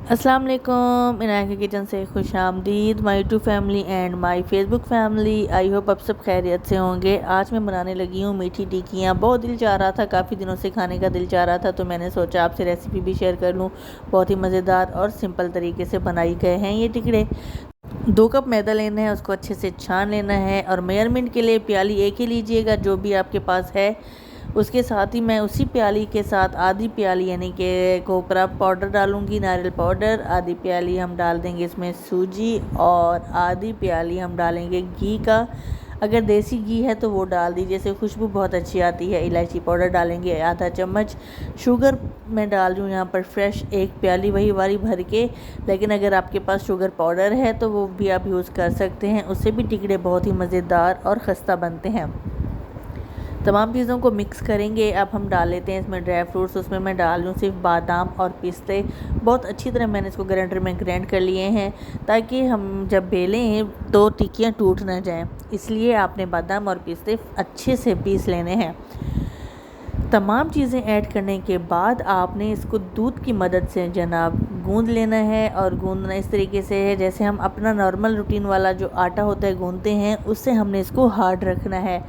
अस्सलाम वालेकुम। इनाया के किचन से खुश आमदीद my YouTube family and my Facebook family. I hope आप सब खैरियत से होंगे। आज मैं बनाने लगी हूँ मीठी टिक्कियाँ। बहुत दिल चाह रहा था, काफ़ी दिनों से खाने का दिल चाह रहा था, तो मैंने सोचा आपसे रेसिपी भी शेयर कर लूँ। बहुत ही मज़ेदार और सिंपल तरीके से बनाई गए हैं ये टिकड़े। 2 कप मैदा लेना है, उसको अच्छे से छान लेना है और मेजरमेंट के लिए प्याली एक ही लीजिएगा जो भी आपके पास है। उसके साथ ही मैं उसी प्याली के साथ आधी प्याली यानी कि कोपरा पाउडर डालूंगी, नारियल पाउडर। आधी प्याली हम डाल देंगे इसमें सूजी और आधी प्याली हम डालेंगे घी का। अगर देसी घी है तो वो डाल दीजिए, इससे खुशबू बहुत अच्छी आती है। इलायची पाउडर डालेंगे आधा चम्मच। शुगर मैं डाल रही हूँ यहाँ पर फ्रेश 1 प्याली वही वाली भर के, लेकिन अगर आपके पास शुगर पाउडर है तो वो भी आप यूज़ कर सकते हैं, उससे भी टिकड़े बहुत ही मज़ेदार और खस्ता बनते हैं। तमाम चीज़ों को मिक्स करेंगे। अब हम डाल लेते हैं इसमें ड्राई फ्रूट्स। उसमें मैं डाल लूँ सिर्फ बादाम और पिस्ते। बहुत अच्छी तरह मैंने इसको ग्राइंडर में ग्राइंड कर लिए हैं ताकि हम जब बेलें तो टिक्कियाँ टूट ना जाएं, इसलिए आपने बादाम और पिस्ते अच्छे से पीस लेने हैं। तमाम चीज़ें ऐड करने के बाद आपने इसको दूध की मदद से जनाब गूंद लेना है। और गूंदना इस तरीके से है जैसे हम अपना नॉर्मल रूटीन वाला जो आटा होता है गूंदते हैं, उससे हमने इसको हार्ड रखना है।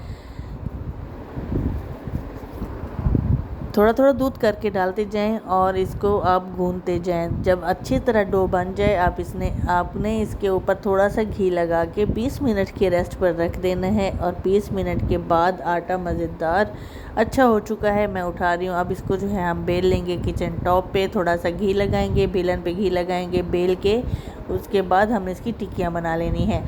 थोड़ा थोड़ा दूध करके डालते जाएं और इसको आप गूंदते जाएं। जब अच्छी तरह डो बन जाए आपने इसके ऊपर थोड़ा सा घी लगा के 20 मिनट के रेस्ट पर रख देना है। और 20 मिनट के बाद आटा मज़ेदार अच्छा हो चुका है। मैं उठा रही हूँ। अब इसको जो है हम बेल लेंगे किचन टॉप पे, थोड़ा सा घी लगाएंगे, बेलन पे घी लगाएंगे बेल के। उसके बाद हमने इसकी टिक्कियाँ बना लेनी है।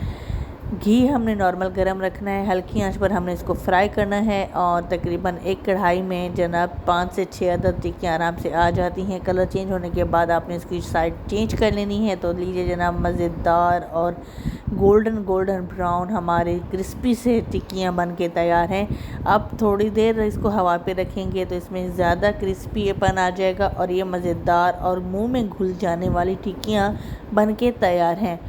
घी हमने नॉर्मल गरम रखना है, हल्की आंच पर हमने इसको फ्राई करना है। और तकरीबन एक कढ़ाई में जनाब 5 से 6 अदद टिक्कियाँ आराम से आ जाती हैं। कलर चेंज होने के बाद आपने इसकी साइड चेंज कर लेनी है। तो लीजिए जनाब, मज़ेदार और गोल्डन गोल्डन ब्राउन हमारे क्रिस्पी से टिक्कियाँ बन के तैयार हैं। अब थोड़ी देर इसको हवा पे रखेंगे तो इसमें ज़्यादा क्रिस्पीपन आ जाएगा और ये मज़ेदार और मुंह में घुल जाने वाली टिक्कियाँ बन के तैयार हैं।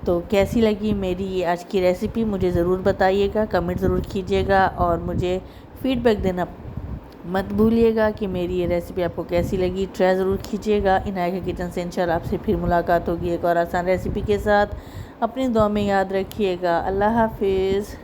तो कैसी लगी मेरी ये आज की रेसिपी मुझे ज़रूर बताइएगा, कमेंट ज़रूर कीजिएगा और मुझे फ़ीडबैक देना मत भूलिएगा कि मेरी ये रेसिपी आपको कैसी लगी। ट्राई ज़रूर कीजिएगा। इनाया के किचन से इंशाल्लाह आपसे फिर मुलाकात होगी एक और आसान रेसिपी के साथ। अपनी दुआ में याद रखिएगा। अल्लाह हाफिज़।